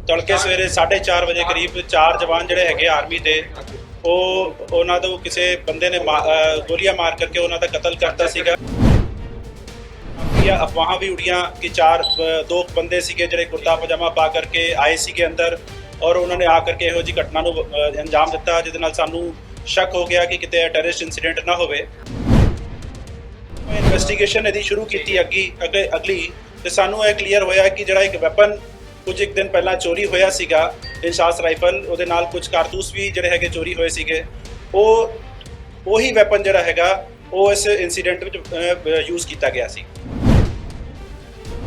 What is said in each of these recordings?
तड़के सवेरे 4:30 वजे करीब 4 जवान ਜਿਹੜੇ ਹੈਗੇ ਆਰਮੀ ਦੇ ਉਹ ਉਹਨਾਂ ਤੋਂ ਕਿਸੇ ਬੰਦੇ ਨੇ ਗੋਲੀਆਂ ਮਾਰ ਕਰਕੇ ਉਹਨਾਂ ਦਾ ਕਤਲ ਕਰਤਾ ਸੀਗਾ। ਅਫਵਾਹਾਂ ਵੀ ਉੜੀਆਂ ਕਿ ਦੋ ਬੰਦੇ ਸੀਗੇ ਜਿਹੜੇ ਕੁਰਤਾ ਪਜਾਮਾ ਪਾ ਕਰਕੇ ਆਏ ਸੀਗੇ ਅੰਦਰ ਔਰ ਉਹਨਾਂ ਨੇ ਆ ਕਰਕੇ ਇਹੋ ਜਿਹੀ ਘਟਨਾ ਨੂੰ ਅੰਜਾਮ ਦਿੱਤਾ ਜਿਹਦੇ ਨਾਲ ਸਾਨੂੰ ਸ਼ੱਕ ਹੋ ਗਿਆ ਕਿ ਕਿਤੇ ਟੈਰਰਿਸਟ ਇਨਸੀਡੈਂਟ ਨਾ ਹੋਵੇ। ਇਨਵੈਸਟੀਗੇਸ਼ਨ ਇਹਦੀ ਸ਼ੁਰੂ ਕੀਤੀ ਅਗਲੀ ਤੇ ਸਾਨੂੰ ਇਹ ਕਲੀਅਰ ਹੋਇਆ ਕਿ ਜਿਹੜਾ ਇੱਕ ਵੈਪਨ ਕੁਝ ਇੱਕ ਦਿਨ ਪਹਿਲਾਂ ਚੋਰੀ ਹੋਇਆ ਸੀਗਾ ਇੰਸਾਸ ਰਾਈਫਲ, ਉਹਦੇ ਨਾਲ ਕੁਝ ਕਾਰਤੂਸ ਵੀ ਜਿਹੜੇ ਹੈਗੇ ਚੋਰੀ ਹੋਏ ਸੀਗੇ। ਉਹੀ ਵੈਪਨ ਜਿਹੜਾ ਹੈਗਾ ਉਹ ਇਸ ਇਨਸੀਡੈਂਟ ਵਿੱਚ ਯੂਜ਼ ਕੀਤਾ ਗਿਆ ਸੀ।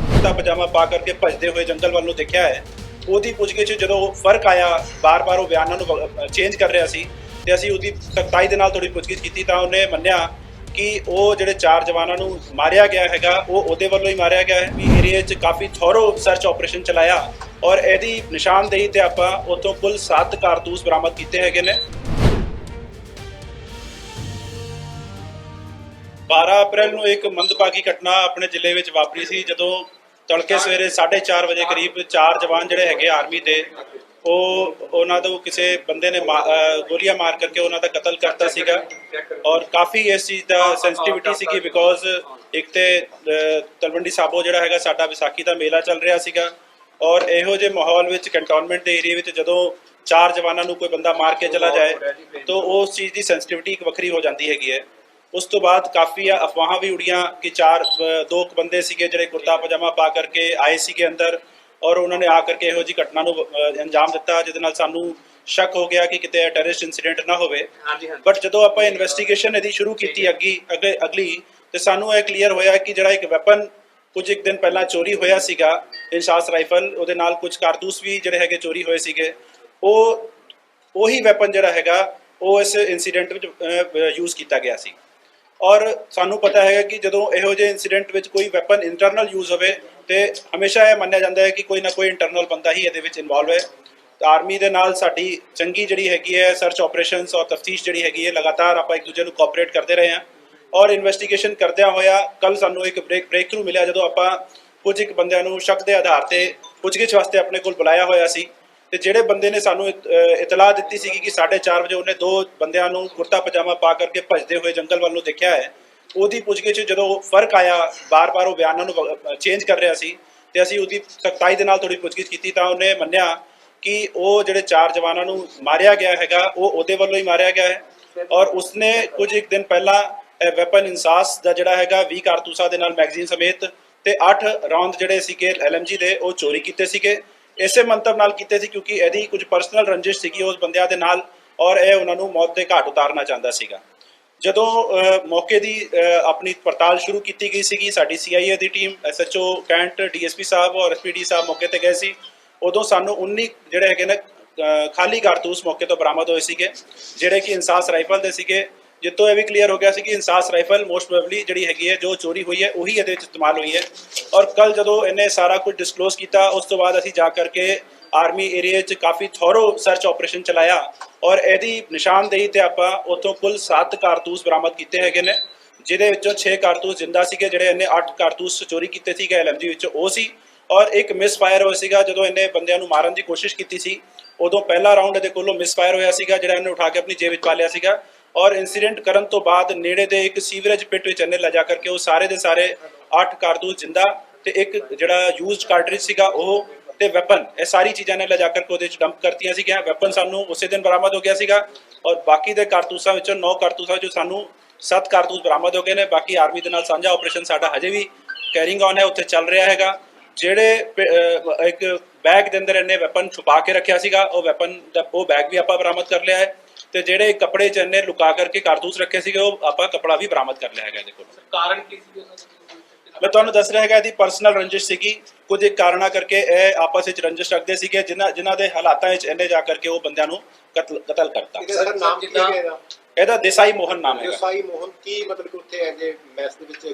ਕੁਰਤਾ ਪਜਾਮਾ ਪਾ ਕਰਕੇ ਭੱਜਦੇ ਹੋਏ ਜੰਗਲ ਵੱਲ ਨੂੰ ਦੇਖਿਆ ਹੈ। ਉਹਦੀ ਪੁੱਛਗਿੱਛ ਜਦੋਂ ਫਰਕ ਆਇਆ, ਬਾਰ-ਬਾਰ ਉਹ ਬਿਆਨਾਂ ਨੂੰ ਚੇਂਜ ਕਰ ਰਿਹਾ ਸੀ ਤੇ ਅਸੀਂ ਉਹਦੀ ਸਖਤਾਈ ਦੇ ਨਾਲ ਥੋੜੀ ਪੁੱਛਗਿੱਛ ਕੀਤੀ ਤਾਂ ਉਹਨੇ ਮੰਨਿਆ ਕਿ ਉਹ ਜਿਹੜੇ 4 ਜਵਾਨਾਂ ਨੂੰ ਮਾਰਿਆ ਗਿਆ ਹੈਗਾ ਉਹ ਉਹਦੇ ਵੱਲੋਂ ਹੀ ਮਾਰਿਆ ਗਿਆ ਹੈ। ਵੀ ਏਰੀਆ 'ਚ ਕਾਫੀ ਥੋਰੋ ਸਰਚ ਆਪਰੇਸ਼ਨ ਚਲਾਇਆ ਔਰ ਇਹਦੀ ਨਿਸ਼ਾਨਦੇਹੀ ਤੇ ਆਪਾਂ ਉੱਥੋਂ ਕੁੱਲ 7 ਕਾਰਤੂਸ ਬਰਾਮਦ ਕੀਤੇ ਹੈਗੇ ਨੇ। 12 ਅਪ੍ਰੈਲ ਨੂੰ ਇੱਕ ਮੰਦਭਾਗੀ ਘਟਨਾ ਆਪਣੇ ਜ਼ਿਲ੍ਹੇ ਵਿੱਚ ਵਾਪਰੀ ਸੀ ਜਦੋਂ ਤੜਕੇ ਸਵੇਰੇ 4:30 ਵਜੇ ਕਰੀਬ 4 ਜਵਾਨ ਜਿਹੜੇ ਹੈਗੇ ਆਰਮੀ ਦੇ ਉਹਨਾਂ ਤੋਂ ਕਿਸੇ ਬੰਦੇ ਨੇ ਗੋਲੀਆਂ ਮਾਰ ਕਰਕੇ ਉਹਨਾਂ ਦਾ ਕਤਲ ਕਰਤਾ ਸੀਗਾ ਔਰ ਕਾਫੀ ਇਸ ਚੀਜ਼ ਦਾ ਸੈਂਸਿਟੀਵਿਟੀ ਸੀਗੀ ਬਿਕੋਜ਼ ਇੱਕ ਤੇ ਤਲਵੰਡੀ ਸਾਬੋ ਜਿਹੜਾ ਹੈਗਾ ਸਾਡਾ ਵਿਸਾਖੀ ਦਾ ਮੇਲਾ ਚੱਲ ਰਿਹਾ ਸੀਗਾ ਔਰ ਇਹੋ ਜਿਹੇ ਮਾਹੌਲ ਵਿੱਚ ਕੰਟੋਨਮੈਂਟ ਦੇ ਏਰੀਆ ਵਿੱਚ ਜਦੋਂ 4 ਜਵਾਨਾਂ ਨੂੰ ਕੋਈ ਬੰਦਾ ਮਾਰ ਕੇ ਚਲਾ ਜਾਏ ਤਾਂ ਉਸ ਚੀਜ਼ ਦੀ ਸੈਂਸਿਟੀਵਿਟੀ ਇੱਕ ਵੱਖਰੀ ਹੋ ਜਾਂਦੀ ਹੈਗੀ ਹੈ। ਉਸ ਤੋਂ ਬਾਅਦ ਕਾਫੀ ਅਫਵਾਹਾਂ ਵੀ ਉੜੀਆਂ ਕਿ ਦੋ ਬੰਦੇ ਸੀਗੇ ਜਿਹੜੇ ਕੁਰਤਾ ਪਜਾਮਾ ਪਾ ਕਰਕੇ ਆਏ ਸੀਗੇ ਅੰਦਰ ਔਰ ਉਹਨਾਂ ਨੇ ਆ ਕਰਕੇ ਇਹੋ ਜਿਹੀ ਘਟਨਾ ਨੂੰ ਅੰਜਾਮ ਦਿੱਤਾ ਜਿਹਦੇ ਨਾਲ ਸਾਨੂੰ ਸ਼ੱਕ ਹੋ ਗਿਆ ਕਿ ਕਿਤੇ ਟੈਰਰਿਸਟ ਇਨਸੀਡੈਂਟ ਨਾ ਹੋਵੇ। ਬਟ ਜਦੋਂ ਆਪਾਂ ਇਨਵੈਸਟੀਗੇਸ਼ਨ ਇਹਦੀ ਸ਼ੁਰੂ ਕੀਤੀ ਅਗਲੀ ਤੇ ਸਾਨੂੰ ਇਹ ਕਲੀਅਰ ਹੋਇਆ ਕਿ ਜਿਹੜਾ ਇੱਕ ਵੈਪਨ ਕੁਝ ਇੱਕ ਦਿਨ ਪਹਿਲਾਂ ਚੋਰੀ ਹੋਇਆ ਸੀਗਾ ਇੰਸਾਸ ਰਾਈਫਲ, ਉਹਦੇ ਨਾਲ ਕੁਝ ਕਾਰਤੂਸ ਵੀ ਜਿਹੜੇ ਹੈਗੇ ਚੋਰੀ ਹੋਏ ਸੀਗੇ। ਉਹੀ ਵੈਪਨ ਜਿਹੜਾ ਹੈਗਾ ਉਹ ਇਸ ਇਨਸੀਡੈਂਟ ਵਿੱਚ ਯੂਜ਼ ਕੀਤਾ ਗਿਆ ਸੀ ਔਰ ਸਾਨੂੰ ਪਤਾ ਹੈਗਾ ਕਿ ਜਦੋਂ ਇਹੋ ਜਿਹੇ ਇਨਸੀਡੈਂਟ ਵਿੱਚ ਕੋਈ ਵੈਪਨ ਇੰਟਰਨਲ ਯੂਜ਼ ਹੋਵੇ ਤੇ ਹਮੇਸ਼ਾ ਇਹ ਮੰਨਿਆ ਜਾਂਦਾ ਹੈ ਕਿ ਕੋਈ ਨਾ ਕੋਈ ਇੰਟਰਨਲ ਬੰਦਾ ਹੀ ਇਹਦੇ ਵਿੱਚ ਇਨਵੋਲਵ ਹੈ। ਆਰਮੀ ਦੇ ਨਾਲ ਸਾਡੀ ਚੰਗੀ ਜਿਹੜੀ ਹੈਗੀ ਹੈ ਸਰਚ ਆਪਰੇਸ਼ਨਸ ਔਰ ਤਫਤੀਸ਼ ਜਿਹੜੀ ਹੈਗੀ ਹੈ ਲਗਾਤਾਰ ਆਪਾਂ ਇੱਕ ਦੂਜੇ ਨੂੰ ਕੋਆਪਰੇਟ ਕਰਦੇ ਰਹੇ ਹਾਂ ਔਰ ਇਨਵੈਸਟੀਗੇਸ਼ਨ ਕਰਦਿਆਂ ਹੋਇਆ ਕੱਲ ਸਾਨੂੰ ਇੱਕ ਬ੍ਰੇਕ ਥਰੂ ਮਿਲਿਆ ਜਦੋਂ ਆਪਾਂ ਕੁਝ ਇੱਕ ਬੰਦਿਆਂ ਨੂੰ ਸ਼ੱਕ ਦੇ ਆਧਾਰ ਤੇ ਪੁੱਛਗਿੱਛ ਵਾਸਤੇ ਆਪਣੇ ਕੋਲ ਬੁਲਾਇਆ ਹੋਇਆ ਸੀ ਤੇ ਜਿਹੜੇ ਬੰਦੇ ਨੇ ਸਾਨੂੰ ਇਤਲਾਹ ਦਿੱਤੀ ਸੀਗੀ ਕਿ 4:30 ਵਜੇ ਉਹਨੇ 2 ਬੰਦਿਆਂ ਨੂੰ ਕੁਰਤਾ ਪਜਾਮਾ ਪਾ ਕਰਕੇ ਭੱਜਦੇ ਹੋਏ ਜੰਗਲ ਵੱਲ ਨੂੰ ਦੇਖਿਆ ਹੈ। ਉਹਦੀ ਪੁੱਛਗਿੱਛ ਜਦੋਂ ਫਰਕ ਆਇਆ, ਬਾਰ-ਬਾਰ ਉਹ ਬਿਆਨਾਂ ਨੂੰ ਚੇਂਜ ਕਰ ਰਿਹਾ ਸੀ ਤੇ ਅਸੀਂ ਉਹਦੀ ਸਖਤਾਈ ਦੇ ਨਾਲ ਥੋੜੀ ਪੁੱਛਗਿੱਛ ਕੀਤੀ ਤਾਂ ਉਹਨੇ ਮੰਨਿਆ ਕਿ ਉਹ ਜਿਹੜੇ 4 ਜਵਾਨਾਂ ਨੂੰ ਮਾਰਿਆ ਗਿਆ ਹੈਗਾ ਉਹ ਉਹਦੇ ਵੱਲੋਂ ਹੀ ਮਾਰਿਆ ਗਿਆ ਹੈ ਔਰ ਉਸਨੇ ਕੁਝ ਇੱਕ ਦਿਨ ਪਹਿਲਾਂ ਵੈਪਨ ਇੰਸਾਸ ਦਾ ਜਿਹੜਾ ਹੈਗਾ 20 ਕਾਰਤੂਸਾਂ ਦੇ ਨਾਲ ਮੈਗਜ਼ੀਨ ਸਮੇਤ ਤੇ 8 ਰੌਂਦ ਜਿਹੜੇ ਸੀਗੇ LMG ਦੇ ਉਹ ਚੋਰੀ ਕੀਤੇ ਸੀਗੇ। ਇਸੇ ਮੰਤਵ ਨਾਲ ਕੀਤੇ ਸੀ ਕਿਉਂਕਿ ਇਹਦੀ ਕੁਝ ਪਰਸਨਲ ਰੰਜਿਸ਼ ਸੀਗੀ ਉਸ ਬੰਦਿਆਂ ਦੇ ਨਾਲ ਔਰ ਇਹ ਉਹਨਾਂ ਨੂੰ ਮੌਤ ਦੇ ਘਾਟ ਉਤਾਰਨਾ ਚਾਹੁੰਦਾ ਸੀਗਾ। ਜਦੋਂ ਮੌਕੇ ਦੀ ਆਪਣੀ ਪੜਤਾਲ ਸ਼ੁਰੂ ਕੀਤੀ ਗਈ ਸੀਗੀ ਸਾਡੀ CIA ਦੀ ਟੀਮ SHO ਕੈਂਟ DSP ਸਾਹਿਬ ਔਰ SPD ਸਾਹਿਬ ਮੌਕੇ ਤੇ ਗਏ ਸੀ, ਉਦੋਂ ਸਾਨੂੰ 19 ਜਿਹੜੇ ਹੈਗੇ ਨੇ ਖਾਲੀ ਕਾਰਤੂਸ ਮੌਕੇ ਤੋਂ ਬਰਾਮਦ ਹੋਏ ਸੀਗੇ ਜਿਹੜੇ ਕਿ ਇੰਸਾਸ ਰਾਈਫਲ ਦੇ ਸੀਗੇ। ਜਿੱਤੋਂ ਇਹ ਵੀ ਕਲੀਅਰ ਹੋ ਗਿਆ ਸੀ ਕਿ ਇੰਸਾਸ ਰਾਈਫਲ ਮੋਸਟ ਪ੍ਰੋਬੇਬਲੀ ਜਿਹੜੀ ਹੈਗੀ ਹੈ ਜੋ ਚੋਰੀ ਹੋਈ ਹੈ ਉਹੀ ਇਹਦੇ ਵਿੱਚ ਇਸਤੇਮਾਲ ਹੋਈ ਹੈ ਔਰ ਕੱਲ ਜਦੋਂ ਇਹਨੇ ਸਾਰਾ ਕੁਝ ਡਿਸਕਲੋਜ਼ ਕੀਤਾ ਉਸ ਤੋਂ ਬਾਅਦ ਅਸੀਂ ਜਾ ਕਰਕੇ ਆਰਮੀ ਏਰੀਆ 'ਚ ਕਾਫੀ ਥੋਰੋ ਸਰਚ ਆਪਰੇਸ਼ਨ ਚਲਾਇਆ ਔਰ ਇਹਦੀ ਨਿਸ਼ਾਨਦੇਹੀ ਤੇ ਆਪਾਂ ਉੱਥੋਂ ਕੁੱਲ 7 ਕਾਰਤੂਸ ਬਰਾਮਦ ਕੀਤੇ ਹੈਗੇ ਨੇ ਜਿਹਦੇ ਵਿੱਚੋਂ 6 ਕਾਰਤੂਸ ਜਿੰਦਾ ਸੀਗੇ, ਜਿਹੜੇ ਇਹਨੇ 8 ਕਾਰਤੂਸ ਚੋਰੀ ਕੀਤੇ ਸੀਗੇ LMG ਵਿੱਚੋਂ ਉਹ ਸੀ ਔਰ ਇੱਕ ਮਿਸਫਾਇਰ ਹੋਇਆ ਸੀਗਾ ਜਦੋਂ ਇਹਨੇ ਬੰਦਿਆਂ ਨੂੰ ਮਾਰਨ ਦੀ ਕੋਸ਼ਿਸ਼ ਕੀਤੀ ਸੀ ਉਦੋਂ ਪਹਿਲਾ ਰਾਊਂਡ ਇਹਦੇ ਕੋਲੋਂ ਮਿਸਫਾਇਰ ਹੋਇਆ ਸੀਗਾ ਜਿਹੜਾ ਇਹਨੇ ਉਠਾ ਕੇ ਆਪਣੀ ਜੇਬ ਵਿੱਚ ਪਾ ਲਿਆ ਸੀਗਾ ਔਰ ਇਨਸੀਡੈਂਟ ਕਰਨ ਤੋਂ ਬਾਅਦ ਨੇੜੇ ਦੇ ਇੱਕ ਸੀਵਰੇਜ ਪਿਟ ਵਿੱਚ ਇਹਨੇ ਲਿਜਾ ਕਰਕੇ ਉਹ ਸਾਰੇ ਦੇ ਸਾਰੇ 8 ਕਾਰਤੂਸ ਜਿੰਦਾ ਤੇ ਇੱਕ ਜਿਹੜਾ ਯੂਜ਼ਡ ਕਾਰਟ੍ਰਿਜ ਸੀਗਾ ਉਹ ਤੇ ਵੈਪਨ ਇਹ ਸਾਰੀ ਚੀਜ਼ਾਂ ਨੇ ਲਿਜਾ ਕਰਕੇ ਉਹਦੇ ਵਿੱਚ ਡੰਪ ਕਰਤੀਆਂ ਸੀਗੀਆਂ। ਵੈਪਨ ਸਾਨੂੰ ਉਸੇ ਦਿਨ ਬਰਾਮਦ ਹੋ ਗਿਆ ਸੀਗਾ ਔਰ ਬਾਕੀ ਦੇ ਕਾਰਤੂਸਾਂ ਵਿੱਚੋਂ 9 ਕਾਰਤੂਸਾਂ ਵਿੱਚੋਂ ਸਾਨੂੰ 7 ਕਾਰਤੂਸ ਬਰਾਮਦ ਹੋ ਗਏ ਨੇ। ਬਾਕੀ ਆਰਮੀ ਦੇ ਨਾਲ ਸਾਂਝਾ ਆਪਰੇਸ਼ਨ ਸਾਡਾ ਹਜੇ ਵੀ ਕੈਰਿੰਗ ਔਨ ਹੈ, ਉੱਥੇ ਚੱਲ ਰਿਹਾ ਹੈਗਾ। ਜਿਹੜੇ ਇੱਕ ਬੈਗ ਦੇ ਅੰਦਰ ਇਹਨੇ ਵੈਪਨ ਛੁਪਾ ਕੇ ਰੱਖਿਆ ਸੀਗਾ ਉਹ ਵੈਪਨ ਦਾ ਉਹ ਬੈਗ ਵੀ ਆਪਾਂ ਬਰਾਮਦ ਕਰ ਲਿਆ ਹੈ ਤੇ ਜਿਹੜੇ ਕੱਪੜੇ 'ਚ ਇਹਨੇ ਲੁਕਾ ਕਰਕੇ ਕਾਰਤੂਸ ਰੱਖੇ ਸੀਗੇ ਉਹ ਆਪਾਂ ਕੱਪੜਾ ਵੀ ਬਰਾਮਦ ਕਰ ਲਿਆ ਹੈਗਾ। ਦੇਖੋ ਕਾਰਨ ਕੀ ਸੀ ਮੈਂ ਤੁਹਾਨੂੰ ਦੱਸ ਰਿਹਾ ਹੈਗਾ ਇਹਦੀ ਪਰਸਨਲ ਰੰਜਿਸ਼ ਸੀਗੀ, ਕੁਝ ਕਾਰਨਾਂ ਕਰਕੇ ਇਹ ਆਪਸ ਵਿੱਚ ਰੰਜਿਸ਼ ਰੱਖਦੇ ਸੀਗੇ ਜਿਨ੍ਹਾਂ ਦੇ ਹਾਲਾਤਾਂ ਵਿੱਚ ਇਹਨੇ ਜਾ ਕਰਕੇ ਉਹ ਬੰਦਿਆਂ ਨੂੰ ਕਤਲ ਕਰਤਾ। ਸਰ ਨਾਮ ਕੀ ਹੈ ਇਹਦਾ ਦੇਸਾਈ ਮੋਹਨ ਨਾਮ ਹੈ। ਦੇਸਾਈ ਮੋਹਨ ਕੀ ਮਤਲਬ ਕਿ ਉੱਥੇ ਹੈ ਜੇ ਮੈਸ ਦੇ ਵਿੱਚ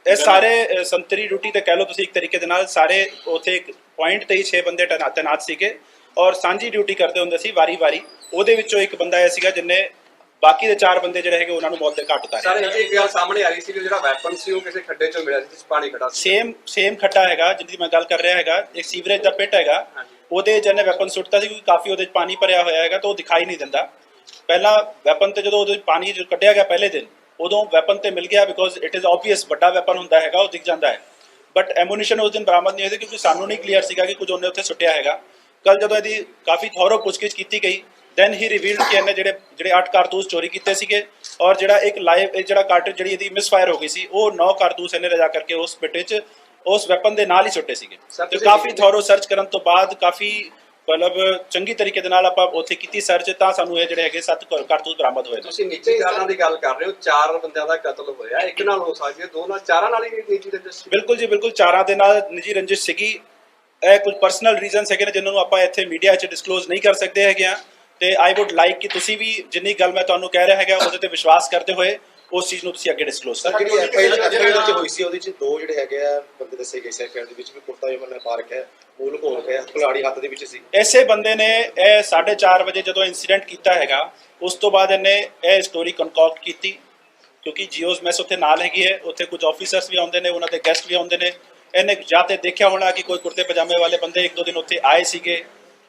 ਇਹ ਸਾਰੇ ਸੰਤਰੀ ਡਿਊਟੀ ਤੇ ਕਹਿ ਲਓ ਤੁਸੀਂ ਇੱਕ ਤਰੀਕੇ ਦੇ ਨਾਲ ਸਾਰੇ ਉੱਥੇ ਇੱਕ ਪੁਆਇੰਟ ਤੇ ਹੀ 6 ਬੰਦੇ ਤੈਨਾਤ ਸੀਗੇ ਔਰ ਸਾਂਝੀ ਡਿਊਟੀ ਕਰਦੇ ਹੁੰਦੇ ਸੀ ਵਾਰੀ-ਵਾਰੀ। ਉਹਦੇ ਵਿੱਚੋਂ ਇੱਕ ਬੰਦਾ ਇਹ ਸੀਗਾ ਜਿਹਨੇ ਬਾਕੀ ਦੇ 4 ਬੰਦੇ ਜਿਹੜੇ ਹੈਗੇ ਉਹਨਾਂ ਨੂੰ ਮੌਤ ਦੇ ਘਾਟ ਉਤਾਰਿਆ। ਸਰ ਇੱਕ ਗੱਲ ਸਾਹਮਣੇ ਆ ਰਹੀ ਸੀ ਕਿ ਜਿਹੜਾ ਵੈਪਨ ਸੀ ਉਹ ਕਿਸੇ ਖੱਡੇ ਚੋਂ ਮਿਲਿਆ ਸੀ ਜਿਸ ਪਾਣੀ ਖੜਾ ਸੀ। ਸੇਮ ਖੱਡਾ ਹੈਗਾ ਜਿਹਦੀ ਮੈਂ ਗੱਲ ਕਰ ਰਿਹਾ ਹੈਗਾ, ਇੱਕ ਸੀਵਰੇਜ ਦਾ ਪਿਟ ਹੈਗਾ, ਉਹਦੇ ਜਿਹਨੇ ਵੈਪਨ ਸੁੱਟਤਾ ਸੀ ਕਿਉਂਕਿ ਕਾਫੀ ਉਹਦੇ 'ਚ ਪਾਣੀ ਭਰਿਆ ਹੋਇਆ ਹੈਗਾ ਤਾਂ ਉਹ ਦਿਖਾਈ ਨਹੀਂ ਦਿੰਦਾ। ਪਹਿਲਾਂ ਵੈਪਨ ਤੇ ਜਦੋਂ ਉਹਦੇ ਪਾਣੀ ਜੋ ਕੱਢਿਆ ਗਿਆ ਪਹਿਲੇ ਦਿਨ ਉਦੋਂ ਵੈਪਨ ਤੇ ਮਿਲ ਗਿਆ ਬਿਕੋਜ਼ ਇਟ ਇਜ਼ ਆਬਵੀਅਸ ਵੱਡਾ ਵੈਪਨ ਹੁੰਦਾ ਹੈਗਾ, ਉਹ ਦਿਖ ਜਾਂਦਾ ਹੈ। ਬਟ ਐਮੂਨੀਸ਼ਨ ਉਸ ਦਿਨ ਬਰਾਮਦ ਨਹੀਂ ਹੋਈ ਕਿਉਂਕਿ ਸਾਨੂੰ ਨਹੀਂ ਕਲੀਅਰ ਸੀਗਾ ਕਿ ਕੁਝ ਉਹਨੇ ਉੱਥੇ ਸੁੱਟਿਆ ਹੈਗਾ। ਕੱਲ ਜਦੋਂ ਇਹਦੀ ਕਾਫੀ ਥੋਰੋ ਪੁੱਛਗਿੱਛ ਕੀਤੀ ਗਈ ਦੈਨ ਹੀ ਰਿਵੀਲਡ ਕਿ ਇਹਨੇ ਜਿਹੜੇ 8 ਕਾਰਤੂਸ ਚੋਰੀ ਕੀਤੇ ਸੀਗੇ ਔਰ ਜਿਹੜਾ ਇੱਕ ਲਾਈਵ ਜਿਹੜਾ ਕਾਰਟ੍ਰਿਜ ਜਿਹੜੀ ਇਹਦੀ ਮਿਸਫਾਇਰ ਹੋ ਗਈ ਸੀ ਉਹ 9 ਕਾਰਤੂਸ ਇਹਨੇ ਰਜਾ ਕਰਕੇ ਉਸ ਪਿਟ ਵਿੱਚ ਉਸ ਵੈਪਨ ਦੇ ਨਾਲ ਹੀ ਸੁੱਟੇ ਸੀਗੇ। ਤੇ ਕਾਫੀ ਥੋਰੋ ਸਰਚ ਕਰਨ ਤੋਂ ਬਾਅਦ ਕਾਫੀ ਮਤਲਬ ਚੰਗੀ ਤਰੀਕੇ ਦੇ ਨਾਲ ਆਪਾਂ ਉੱਥੇ ਕੀਤੀ ਸਰਚ ਤਾਂ ਸਾਨੂੰ ਇਹ ਜਿਹੜੇ ਹੈਗੇ 7 ਕਾਰਤੂਸ ਬਰਾਮਦ ਹੋਏ ਨੇ। ਤੁਸੀਂ ਨਿੱਜੀ ਕਾਰਨਾਂ ਦੀ ਗੱਲ ਕਰ ਰਹੇ ਹੋ, 4 ਬੰਦਿਆਂ ਦਾ ਕਤਲ ਹੋਇਆ, ਇੱਕ ਨਾਲ ਹੋ ਸਕਦੀ ਹੈ, 2 ਨਾਲ, 4 ਨਾਲ ਹੀ ਨਿੱਜੀ ਰੰਜਿਸ਼? ਬਿਲਕੁਲ ਜੀ ਬਿਲਕੁਲ, 4 ਦੇ ਨਾਲ ਨਿੱਜੀ ਰੰਜਿਸ਼ ਸੀਗੀ। ਇਹ ਕੁਝ ਪਰਸਨਲ ਰੀਜ਼ਨਸ ਹੈਗੇ ਨੇ ਜਿਨ੍ਹਾਂ ਨੂੰ ਆਪਾਂ ਇੱਥੇ ਮੀਡੀਆ 'ਚ ਡਿਸਕਲੋਜ਼ ਨਹੀਂ ਕਰ ਸਕਦੇ ਹੈਗੇ ਆ ਤੇ ਆਈ ਵੁੱਡ ਲਾਈਕ ਕਿ ਤੁਸੀਂ ਵੀ ਜਿੰਨੀ ਗੱਲ ਮੈਂ ਤੁਹਾਨੂੰ ਕਹਿ ਰਿਹਾ ਹੈਗਾ ਉਹਦੇ ਤੇ ਵਿਸ਼ਵਾਸ ਕਰਦੇ ਹੋਏ ਉਸ ਚੀਜ਼ ਨੂੰ ਤੁਸੀਂ ਅੱਗੇ ਡਿਸਕਲੋਜ਼ ਕਰੋ। ਜਿਹੜੀ ਐਫਆਈਆਰ ਚ ਹੋਈ ਸੀ ਉਹਦੇ ਚ 2 ਜਿਹੜੇ ਹੈਗੇ ਆ ਬੰਦੇ ਦੱਸੇ ਗਏ ਸੀ ਐਫਆਈਆਰ ਦੇ ਵਿੱਚ ਵੀ ਕੁਰਤਾ ਯਮਨ ਨੇ ਪਾ ਰੱਖਿਆ, ਮੂਲ ਘੋਲ ਰਿਹਾ, ਕੁਲਾੜੀ ਹੱਥ ਦੇ ਵਿੱਚ ਸੀ। ਐਸੇ ਬੰਦੇ ਨੇ ਇਹ 4:30 ਵਜੇ ਜਦੋਂ ਇਨਸੀਡੈਂਟ ਕੀਤਾ ਹੈਗਾ ਉਸ ਤੋਂ ਬਾਅਦ ਇਹਨੇ ਇਹ ਸਟੋਰੀ ਕੰਕੌਕਟ ਕੀਤੀ ਕਿਉਂਕਿ ਜੀਓਜ਼ ਮੈਸ ਉੱਥੇ ਨਾਲ ਹੈਗੀ ਹੈ, ਉੱਥੇ ਕੁਝ ਆਫੀਸਰਸ ਵੀ ਆਉਂਦੇ ਨੇ, ਉਹਨਾਂ ਦੇ ਗੈਸਟ ਵੀ ਆਉਂਦੇ ਨੇ। ਇਹਨੇ ਜਾਂ ਤੇ ਦੇਖਿਆ ਹੋਣਾ ਕਿ ਕੋਈ ਕੁਰਤੇ ਪਜਾਮੇ ਵਾਲੇ ਬੰਦੇ 1-2 ਦਿਨ ਉੱਥੇ ਆਏ ਸੀਗੇ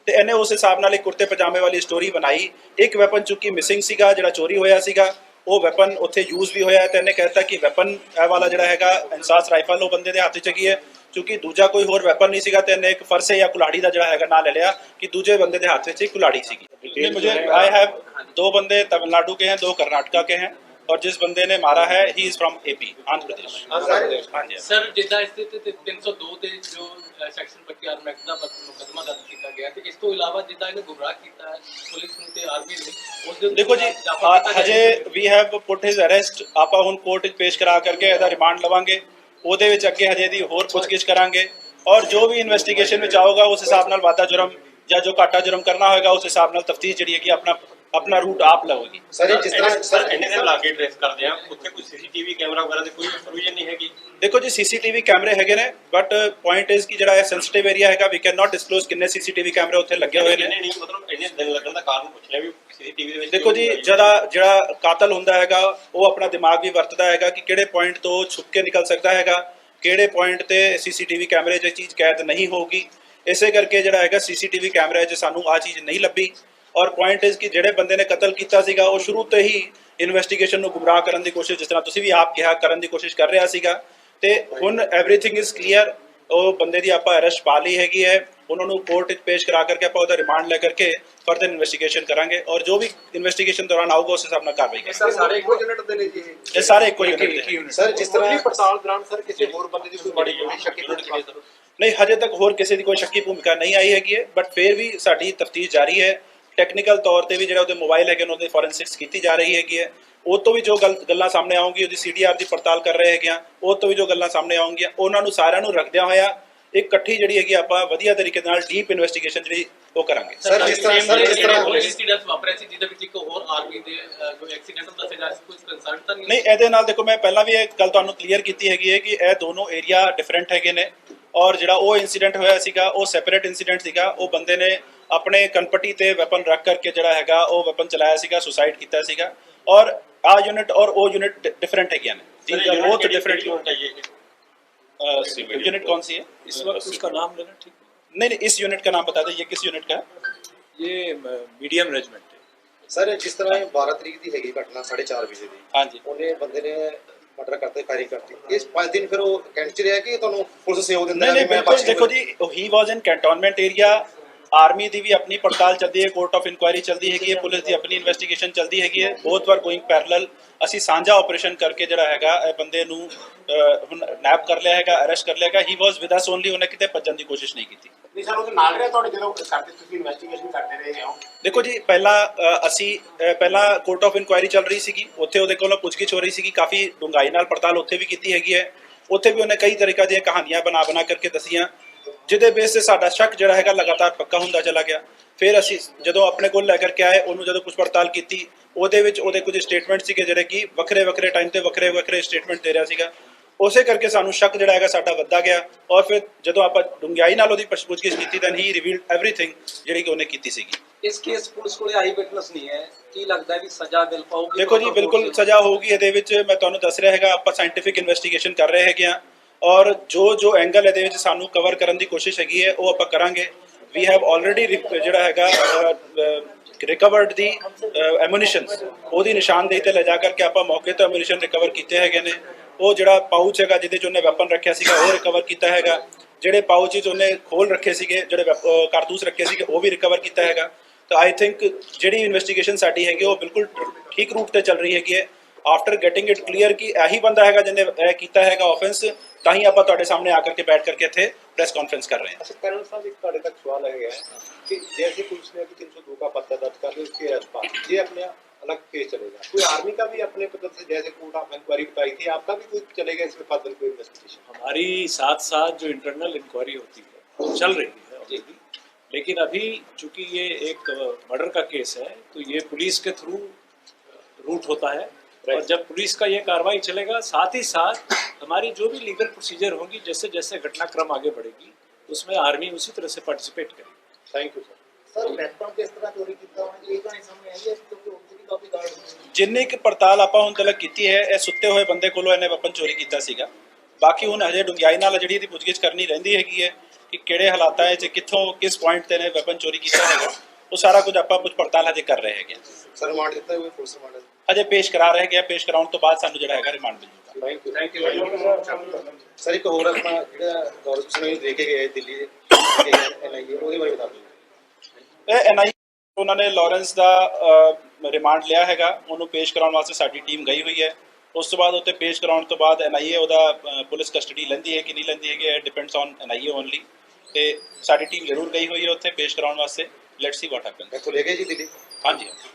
ਤੇ ਇਹਨੇ ਉਸ ਹਿਸਾਬ ਨਾਲ ਇੱਕ ਕੁਰਤੇ ਪਜਾਮੇ ਵਾਲੀ ਸਟੋਰੀ ਬਣਾਈ। ਇੱਕ ਵੈਪਨ ਚੁੱਕੀ ਮਿਸਿੰਗ ਸੀਗਾ ਜਿਹੜਾ ਚੋਰੀ ਹੋਇਆ ਸੀਗਾ, ਉਹ ਵੈਪਨ ਉੱਥੇ ਯੂਜ਼ ਵੀ ਹੋਇਆ ਤੇ ਇਹਨੇ ਕਹਿਤਾ ਕਿ ਵੈਪਨ ਇਹ ਵਾਲਾ ਜਿਹੜਾ ਹੈਗਾ ਇਨਸਾਸ ਰਾਈਫਲ ਉਹ ਬੰਦੇ ਦੇ ਹੱਥ 'ਚ ਹੈਗੀ ਹੈ ਕਿਉਂਕਿ ਦੂਜਾ ਕੋਈ ਹੋਰ ਵੈਪਨ ਨਹੀਂ ਸੀਗਾ ਤੇ ਇਹਨੇ ਇੱਕ ਫਰਸੇ ਜਾਂ ਕੁਲਾੜੀ ਦਾ ਜਿਹੜਾ ਹੈਗਾ ਨਾਂ ਲੈ ਲਿਆ ਕਿ ਦੂਜੇ ਬੰਦੇ ਦੇ ਹੱਥ ਵਿੱਚ ਇੱਕ ਕੁਲਾੜੀ ਸੀਗੀ। मुझे आई हैव 2 बंदे तमिलनाडु के हैं, 2 कर्नाटका के हैं और जिस बंदे ने मारा है he is from AP Andhra Pradesh. हाँ जी सर जिद्दां स्थित 302 ਤੇ ਜੋ ਸੈਕਸ਼ਨ 25 ਆਰਮ ਐਕਟ ਦਾ ਮੁਕੱਦਮਾ ਦਰਜ ਕੀਤਾ ਗਿਆ ਤੇ ਇਸ ਤੋਂ ਇਲਾਵਾ ਜਿੱਦਾਂ ਇਹਨੇ ਗੁੰਮਰਾਹ ਕੀਤਾ ਹੈ ਪੁਲਿਸ ਨੂੰ ਤੇ ਆਰਮੀ ਨੇ ਉਸ ਦੇ देखो जी हजे we have put his arrest ਆਪਾਂ ਹੁਣ ਕੋਰਟ ਵਿੱਚ ਪੇਸ਼ ਕਰਾ ਕਰਕੇ ਇਹਦਾ ਰਿਮਾਂਡ ਲਵਾਂਗੇ, ਉਹਦੇ ਵਿੱਚ ਅੱਗੇ ਹਜੇ ਦੀ ਹੋਰ ਪੁੱਛਗਿੱਛ ਕਰਾਂਗੇ ਔਰ ਜੋ ਵੀ ਇਨਵੈਸਟੀਗੇਸ਼ਨ ਵਿੱਚ ਆਊਗਾ ਉਸ ਹਿਸਾਬ ਨਾਲ ਵਾਧਾ ਜੁਰਮ ਜਾਂ ਜੋ ਘਾਟਾ ਜੁਰਮ ਕਰਨਾ ਹੋਏਗਾ ਉਸ ਹਿਸਾਬ ਨਾਲ ਤਫਤੀਸ਼ ਜਿਹੜੀ ਹੈਗੀ ਆਪਣਾ ਰੂਟ ਆਪ ਲਵੇਗੀ। ਸਰ ਜਿਸ ਤਰ੍ਹਾਂ ਸਰ ਇੰਨੇ ਦੇ ਲਾਗੇ ਟ੍ਰੇਸ ਕਰਦੇ ਆ ਉੱਥੇ ਕੋਈ ਸੀਸੀਟੀਵੀ ਕੈਮਰਾ ਵਗੈਰਾ ਦੀ ਕੋਈ ਪ੍ਰੋਵੀਜ਼ਨ ਨਹੀਂ ਹੈਗੀ? ਦੇਖੋ ਜੀ ਸੀਸੀਟੀਵੀ ਕੈਮਰੇ ਹੈਗੇ ਨੇ ਬਟ ਪੁਆਇੰਟ ਇਜ਼ ਕਿ ਜਿਹੜਾ ਇਹ ਸੈਂਸਿਟਿਵ ਏਰੀਆ ਹੈਗਾ ਵੀ ਕੈਨ ਨਾਟ ਡਿਸਕਲੋਜ਼ ਕਿੰਨੇ ਸੀਸੀਟੀਵੀ ਕੈਮਰੇ ਉੱਥੇ ਲੱਗੇ ਹੋਏ ਨੇ। ਨਹੀਂ ਮਤਲਬ ਇੰਨੇ ਦਿਨ ਲੱਗਣ ਦਾ ਕਾਰਨ ਪੁੱਛ ਲਿਆ ਵੀ ਸੀਸੀਟੀਵੀ ਦੇ ਵਿੱਚ। ਦੇਖੋ ਜੀ ਜਿਹੜਾ ਕਾਤਲ ਹੁੰਦਾ ਹੈਗਾ ਉਹ ਆਪਣਾ ਦਿਮਾਗ ਵੀ ਵਰਤਦਾ ਹੈਗਾ ਕਿ ਕਿਹੜੇ ਪੁਆਇੰਟ ਤੋਂ ਛੁਪ ਕੇ ਨਿਕਲ ਸਕਦਾ ਹੈਗਾ, ਕਿਹੜੇ ਪੁਆਇੰਟ ਤੇ ਸੀਸੀਟੀਵੀ ਕੈਮਰੇ 'ਚ ਚੀਜ਼ ਕੈਦ ਨਹੀਂ ਹੋਊਗੀ। ਇਸੇ ਕਰਕੇ ਜਿਹੜਾ ਹੈਗਾ ਸੀਸੀਟੀਵੀ ਕੈਮਰੇ 'ਚ ਸਾਨੂੰ ਆ ਚੀਜ਼ ਨਹੀਂ ਲੱਭੀ ਔਰ ਪੁਆਇੰਟ ਇਜ਼ ਕਿ ਜਿਹੜੇ ਬੰਦੇ ਨੇ ਕਤਲ ਕੀਤਾ ਸੀਗਾ ਉਹ ਸ਼ੁਰੂ ਤੋਂ ਹੀ ਇਨਵੈਸਟੀਗੇਸ਼ਨ ਨੂੰ ਗੁੰਮਰਾਹ ਕਰਨ ਦੀ ਕੋਸ਼ਿਸ਼, ਜਿਸ ਤਰ੍ਹਾਂ ਤੁਸੀਂ ਵੀ ਆਪ ਕਿਹਾ, ਕਰਨ ਦੀ ਕੋਸ਼ਿਸ਼ ਕਰ ਰਿਹਾ ਸੀਗਾ ਤੇ ਹੁਣ ਐਵਰੀਥਿੰਗ ਇਜ਼ ਕਲੀਅਰ। ਉਹ ਬੰਦੇ ਦੀ ਆਪਾਂ ਅਰੈਸਟ ਪਾ ਲਈ ਹੈਗੀ ਹੈ, ਉਹਨਾਂ ਨੂੰ ਕੋਰਟ ਵਿੱਚ ਪੇਸ਼ ਕਰਾ ਕਰਕੇ ਆਪਾਂ ਉਹਦਾ ਰਿਮਾਂਡ ਲੈ ਕਰਕੇ ਫਰਦਰ ਇਨਵੈਸਟੀਗੇਸ਼ਨ ਕਰਾਂਗੇ ਔਰ ਜੋ ਵੀ ਇਨਵੈਸਟੀਗੇਸ਼ਨ ਦੌਰਾਨ ਆਊਗਾ ਉਸ ਹਿਸਾਬ ਨਾਲ ਕਾਰਵਾਈ ਕਰਾਂਗੇ। ਸਰ ਸਾਰੇ ਇੱਕੋ ਯੂਨਿਟ ਦੇ ਨੇ ਜੀ ਇਹ ਸਾਰੇ ਇੱਕੋ ਯੂਨਿਟ ਦੇ ਸਰ ਜਿਸ ਤਰ੍ਹਾਂ ਪੜਤਾਲ ਦੌਰਾਨ ਸਰ ਕਿਸੇ ਹੋਰ ਬੰਦੇ ਦੀ ਕੋਈ ਬੜੀ ਸ਼ੱਕੀ ਨਹੀਂ, ਹਜੇ ਤੱਕ ਹੋਰ ਕਿਸੇ ਦੀ ਕੋਈ ਸ਼ੱਕੀ ਭੂਮਿਕਾ ਨਹੀਂ ਆਈ ਹੈਗੀ ਹੈ ਬਟ ਫਿਰ ਵੀ ਸਾਡੀ ਤਫਤੀਸ਼ ਜਾਰੀ ਹੈ। ਟੈਕਨੀਕਲ ਤੌਰ ਤੇ ਵੀ ਜਿਹੜਾ ਉਹਦੇ ਮੋਬਾਈਲ ਹੈਗੇ ਨੇ ਉਹਦੇ ਫੋਰੈਂਸਿਕਸ ਕੀਤੀ ਜਾ ਰਹੀ ਹੈਗੀ ਹੈ। ਉਹ ਤੋਂ ਵੀ ਜੋ ਗੱਲਾਂ ਸਾਹਮਣੇ ਆਉਣਗੀ ਉਹਦੀ ਸੀਡੀਆਰ ਦੀ ਪੜਤਾਲ ਕਰ ਰਹੇ ਹੈਗੇ ਆ, ਉਹ ਤੋਂ ਵੀ ਜੋ ਗੱਲਾਂ ਸਾਹਮਣੇ ਆਉਣਗੀਆਂ ਉਹਨਾਂ ਨੂੰ ਸਾਰਿਆਂ ਨੂੰ ਰੱਖਦਿਆਂ ਹੋਇਆ ਇੱਕ ਇਕੱਠੀ ਜਿਹੜੀ ਹੈਗੀ ਆਪਾਂ ਵਧੀਆ ਤਰੀਕੇ ਨਾਲ ਡੀਪ ਇਨਵੈਸਟੀਗੇਸ਼ਨ ਜਿਹੜੀ ਉਹ ਕਰਾਂਗੇ। ਸਰ ਜਿਸ ਤਰ੍ਹਾਂ ਹੋਰ ਇਨਸੀਡੈਂਟਸ ਵਾਪਰਿਆ ਸੀ ਜਿਹਦੇ ਵਿੱਚ ਇੱਕ ਹੋਰ ਆਰਮੀ ਦੇ ਕੋਈ ਐਕਸੀਡੈਂਟ ਦੱਸਿਆ ਜਾ ਰਿਹਾ, ਕੁਝ ਕੰਸਰਨ ਤਾਂ ਨਹੀਂ ਇਹਦੇ ਨਾਲ ਦੇਖੋ ਮੈਂ ਪਹਿਲਾਂ ਵੀ ਇਹ ਗੱਲ ਤੁਹਾਨੂੰ ਕਲੀਅਰ ਕੀਤੀ ਹੈਗੀ ਹੈ ਕਿ ਇਹ ਦੋਨੋਂ ਏਰੀਆ ਡਿਫਰੈਂਟ ਹੈਗੇ ਨੇ ਔਰ ਜਿਹੜਾ ਉਹ ਇਨਸੀਡੈਂਟ ਹੋਇਆ ਸੀਗਾ ਉਹ ਸੈਪਰੇਟ ਇਨਸੀਡੈਂਟ ਸੀਗਾ। ਉਹ ਬੰਦੇ ਨੇ ਆਪਣੇ ਕਨਪਟੀ ਤੇ ਵੈਪਨ ਰੱਖ ਕਰਕੇ ਜਿਹੜਾ ਹੈਗਾ ਉਹ ਵੈਪਨ ਚਲਾਇਆ ਸੀਗਾ, ਸੁਸਾਈਡ ਕੀਤਾ ਸੀਗਾ ਔਰ ਆ यूनिट और वो यूनिट डिफरेंट है क्या नहीं, वो तो डिफरेंट यूनिट कौन सी है इस वक्त उसका नाम लेना ठीक नहीं, इस यूनिट का नाम बता दें, ये किस यूनिट का है? ये मीडियम रेजिमेंट है सर जिस तरह 12 तरीक ਦੀ ਹੈਗੀ ਘਟਨਾ 4:30 ਵਜੇ ਦੀ, ਹਾਂਜੀ ਉਹਨੇ ਬੰਦੇ ਨੇ ਮਰਡਰ ਕਰਤੇ, ਫਾਇਰਿੰਗ ਕਰਤੀ। ਇਸ 5 ਦਿਨ ਫਿਰ ਉਹ ਕੈਂਟ ਚ ਰਿਹਾ ਕਿ ਤੁਹਾਨੂੰ ਪੁਲਿਸ ਸਹਿਯੋਗ ਦਿੰਦਾ? नहीं बिल्कुल, देखो जी he was in cantonment area. Army ਦੀ ਵੀ ਆਪਣੀ ਪੜਤਾਲ ਚੱਲਦੀ ਹੈ, ਕੋਰਟ ਆਫ ਇਨਕੁਆਇਰੀ ਚੱਲਦੀ ਹੈਗੀ ਹੈ, ਪੁਲਿਸ ਦੀ ਆਪਣੀ ਇਨਵੈਸਟੀਗੇਸ਼ਨ ਚੱਲਦੀ ਹੈਗੀ ਹੈ, ਬਹੁਤ ਵਾਰ ਗੋਇੰਗ ਪੈਰਲਲ। ਅਸੀਂ ਸਾਂਝਾ ਆਪਰੇਸ਼ਨ ਕਰਕੇ ਜਿਹੜਾ ਹੈਗਾ ਇਹ ਬੰਦੇ ਨੂੰ ਹੁਣ ਨੈਪ ਕਰ ਲਿਆ ਹੈਗਾ, ਅਰੈਸਟ ਕਰ ਲਿਆ ਹੈਗਾ। ਹੀ ਵਾਸ ਵਿਦ ਅਸ ਓਨਲੀ, ਉਹਨੇ ਕਿਤੇ ਭੱਜਣ ਦੀ ਕੋਸ਼ਿਸ਼ ਨਹੀਂ ਕੀਤੀ। ਨਹੀਂ ਸਰ, ਉਹ ਤਾਂ ਨਾਲ ਰਿਹਾ ਤੁਹਾਡੇ ਜਦੋਂ ਕਰਦੇ ਤੁਸੀਂ ਇਨਵੈਸਟੀਗੇਸ਼ਨ ਕਰਦੇ ਰਹੇ ਹੋ? ਦੇਖੋ ਜੀ ਪਹਿਲਾਂ ਕੋਰਟ ਆਫ ਇਨਕੁਆਇਰੀ ਚੱਲ ਰਹੀ ਸੀਗੀ, ਉੱਥੇ ਉਹਦੇ ਕੋਲੋਂ ਪੁੱਛਗਿੱਛ ਹੋ ਰਹੀ ਸੀਗੀ, ਕਾਫੀ ਡੂੰਘਾਈ ਨਾਲ ਪੜਤਾਲ ਉੱਥੇ ਵੀ ਕੀਤੀ ਹੈਗੀ ਹੈ। ਉੱਥੇ ਵੀ ਉਹਨੇ ਕਈ ਤਰੀਕਾ ਦੀਆਂ ਕਹਾਣੀਆਂ ਬਣਾ ਕਰਕੇ ਦੱਸੀਆਂ ਜਿਹਦੇ ਬੇਸ ਤੇ ਸਾਡਾ ਸ਼ੱਕ ਜਿਹੜਾ ਹੈਗਾ ਲਗਾਤਾਰ ਪੱਕਾ ਹੁੰਦਾ ਚਲਾ ਗਿਆ। ਫਿਰ ਅਸੀਂ ਜਦੋਂ ਆਪਣੇ ਕੋਲ ਲੈ ਕਰਕੇ ਆਏ ਉਹਨੂੰ ਜਦੋਂ ਕੁਝ ਪੜਤਾਲ ਕੀਤੀ ਉਹਦੇ ਵਿੱਚ ਉਹਦੇ ਕੁਝ ਸਟੇਟਮੈਂਟ ਸੀਗੇ ਜਿਹੜੇ ਕਿ ਵੱਖਰੇ ਟਾਈਮ ਤੇ ਵੱਖਰੇ ਸਟੇਟਮੈਂਟ ਦੇ ਰਿਹਾ ਸੀਗਾ। ਉਸੇ ਕਰਕੇ ਸਾਨੂੰ ਸ਼ੱਕ ਜਿਹੜਾ ਹੈਗਾ ਸਾਡਾ ਵੱਧਦਾ ਗਿਆ ਔਰ ਫਿਰ ਜਦੋਂ ਆਪਾਂ ਡੂੰਘਾਈ ਨਾਲ ਉਹਦੀ ਪੁੱਛਗਿੱਛ ਕੀਤੀ ਦੈਨ ਹੀ ਰਿਵੀਲਡ ਐਵਰੀਥਿੰਗ ਜਿਹੜੀ ਕਿ ਉਹਨੇ ਕੀਤੀ ਸੀਗੀ। ਇਸ ਕੇਸ ਪੁਲਿਸ ਕੋਲੇ ਆਈ ਵਿਟਨੈਸ ਨਹੀਂ ਹੈ, ਕੀ ਲੱਗਦਾ ਹੈ ਵੀ ਸਜ਼ਾ ਮਿਲ ਪਾਊਗੀ? ਦੇਖੋ ਜੀ ਬਿਲਕੁਲ ਸਜ਼ਾ ਹੋਊਗੀ ਇਹਦੇ ਵਿੱਚ, ਮੈਂ ਤੁਹਾਨੂੰ ਦੱਸ ਰਿਹਾ ਹੈਗਾ ਆਪਾਂ ਸਾਇੰਟੀਫਿਕ ਇਨਵੈਸਟੀਗੇਸ਼ਨ ਕਰ ਰਹੇ ਹੈਗੇ ਆ ਔਰ ਜੋ ਐਂਗਲ ਇਹਦੇ ਵਿੱਚ ਸਾਨੂੰ ਕਵਰ ਕਰਨ ਦੀ ਕੋਸ਼ਿਸ਼ ਹੈਗੀ ਹੈ ਉਹ ਆਪਾਂ ਕਰਾਂਗੇ। ਵੀ ਹੈਵ ਆਲਰੇਡੀ ਜਿਹੜਾ ਹੈਗਾ ਰਿਕਵਰਡ ਦੀ ਐਮੂਨੀਸ਼ਨਸ, ਉਹਦੀ ਨਿਸ਼ਾਨਦੇਹੀ ਤੇ ਲੈ ਜਾ ਕਰਕੇ ਆਪਾਂ ਮੌਕੇ ਤੋਂ ਐਮੂਨੀਸ਼ਨ ਰਿਕਵਰ ਕੀਤੇ ਹੈਗੇ ਨੇ। ਉਹ ਜਿਹੜਾ ਪਾਊਚ ਹੈਗਾ ਜਿਹਦੇ 'ਚ ਉਹਨੇ ਵੈਪਨ ਰੱਖਿਆ ਸੀਗਾ ਉਹ ਰਿਕਵਰ ਕੀਤਾ ਹੈਗਾ। ਜਿਹੜੇ ਪਾਊਚ 'ਚ ਉਹਨੇ ਖੋਲ ਰੱਖੇ ਸੀਗੇ, ਜਿਹੜੇ ਕਾਰਤੂਸ ਰੱਖੇ ਸੀਗੇ ਉਹ ਵੀ ਰਿਕਵਰ ਕੀਤਾ ਹੈਗਾ। ਤਾਂ ਆਈ ਥਿੰਕ ਜਿਹੜੀ ਇਨਵੈਸਟੀਗੇਸ਼ਨ ਸਾਡੀ ਹੈਗੀ ਉਹ ਬਿਲਕੁਲ ਠੀਕ ਰੂਟ ਤੇ ਚੱਲ ਰਹੀ ਹੈਗੀ ਹੈ। ਆਫਟਰ ਗੈਟਿੰਗ ਇਟ ਕਲੀਅਰ ਕਿ ਇਹੀ ਬੰਦਾ ਹੈਗਾ ਜਿਹਨੇ ਇਹ ਕੀਤਾ ਹੈਗਾ ਆਫੈਂਸ, ਤਾਂ ਹੀ ਆਪਾਂ ਤੁਹਾਡੇ ਸਾਹਮਣੇ ਆ ਕਰਕੇ ਬੈਠ ਕਰਕੇ ਇੱਥੇ ਪ੍ਰੈਸ ਕਾਨਫਰੰਸ ਕਰ ਰਹੇ ਹਾਂ। अच्छा कर्नल साहब, एक ਤੁਹਾਡੇ तक सवाल है कि जैसे पुलिस ने अभी 302 का पत्ता दर्ज कर लिया, उसके आसपास ये अपने अलग केस चलेगा, कोई आर्मी का भी अपने पद से जैसे कोर्ट ऑफ इंक्वायरी बताई थी, आपका भी कोई चलेगा इसमें फर्दर कोई इन्वेस्टिगेशन? हमारी साथ साथ जो इंटरनल इंक्वायरी होती है वो चल रही है ऑलरेडी, लेकिन अभी चूंकि ये एक मर्डर का केस है तो ये पुलिस के थ्रू रूट होता है और जब पुलिस का ये कार्रवाई चलेगा साथ ही साथ हमारी जो भी लीगल प्रोसीजर होंगी, जैसे जैसे घटनाक्रम आगे बढ़ेगी उसमें आर्मी उसी तरह से पार्टिसिपेट करेगी। Thank you sir. Sir weapon ਕਿਸ ਤਰ੍ਹਾਂ ਚੋਰੀ ਕੀਤਾ ਉਹਨੇ, ਇਹ ਕਹਾਣੀ ਸਾਹਮਣੇ ਆਈ ਹੈ ਕਿਉਂਕਿ ਉੱਥੇ ਵੀ ਕਾਫੀ ਗਾਰਡ ਜਿੰਨੀ ਕਿ ਪੜਤਾਲ ਆਪਾਂ ਹੁਣ ਤੱਕ ਕੀਤੀ ਹੈ, ਇਹ ਸੁੱਤੇ ਹੋਏ ਬੰਦੇ ਕੋਲੋਂ ਇਹਨੇ ਵੈਪਨ ਚੋਰੀ ਕੀਤਾ ਸੀਗਾ। ਬਾਕੀ ਹੁਣ ਹਜੇ ਡੂੰਘਾਈ ਨਾਲ ਜਿਹੜੀ ਇਹਦੀ ਪੁੱਛਗਿੱਛ ਕਰਨੀ ਰਹਿੰਦੀ ਹੈਗੀ ਹੈ ਕਿ ਕਿਹੜੇ ਹਾਲਾਤਾਂ 'ਚ ਕਿੱਥੋਂ ਕਿਸ ਪੁਆਇੰਟ ਤੇ ਨੇ ਵੈਪਨ ਚੋਰੀ ਕੀਤਾ ਹੈਗਾ, ਉਹ ਸਾਰਾ ਕੁਝ ਆਪਾਂ ਕੁਝ ਪੜਤਾਲ ਹਜੇ ਕਰ ਰਹੇ ਹੈਗੇ। सर रिमांड ਦਿੱਤਾ ਹੋਇਆ ਪੁਲਿਸ ਰਿਮਾਂਡ? ਹਜੇ ਪੇਸ਼ ਕਰਾ ਰਹੇ ਹੈਗੇ, ਪੇਸ਼ ਕਰਾਉਣ ਤੋਂ ਬਾਅਦ ਸਾਨੂੰ ਜਿਹੜਾ ਹੈਗਾ ਰਿਮਾਂਡ ਮਿਲ ਜੂਗਾ। Thank you. ਸਰ ਇੱਕ ਹੋਰ ਆਪਣਾ ਜਿਹੜਾ ਗੌਰਵ ਸਿੰਘ ਨੂੰ ਦੇ ਕੇ ਗਏ ਦਿੱਲੀ ਦੇ ਐਨਆਈਏ, ਉਹਦੇ ਬਾਰੇ ਬਤਾ ਦਿਓ। ਇਹ ਐਨਆਈ ਉਹਨਾਂ ਨੇ ਲਾਰੈਂਸ ਦਾ ਰਿਮਾਂਡ ਲਿਆ ਹੈਗਾ, ਉਹਨੂੰ ਪੇਸ਼ ਕਰਾਉਣ ਵਾਸਤੇ ਸਾਡੀ ਟੀਮ ਗਈ ਹੋਈ ਹੈ। ਉਸ ਤੋਂ ਬਾਅਦ ਉੱਤੇ ਪੇਸ਼ ਕਰਾਉਣ ਤੋਂ ਬਾਅਦ ਐਨਆਈਏ ਉਹਦਾ ਪੁਲਿਸ ਕਸਟਡੀ ਲੈਂਦੀ ਹੈ ਕਿ ਨਹੀਂ ਲੈਂਦੀ ਹੈਗੀ, ਇਹ ਡਿਪੈਂਡਸ ਔਨ ਐਨਆਈਏ ਓਨਲੀ। ਤੇ ਸਾਡੀ ਟੀਮ ਜ਼ਰੂਰ ਗਈ ਹੋਈ ਹੈ ਉੱਥੇ ਪੇਸ਼ ਕਰਾਉਣ ਵਾਸਤੇ। Let's see what happens. ਇੱਥੋਂ ਲੈ ਗਏ ਜੀ ਦਿੱਲੀ? ਹਾਂਜੀ।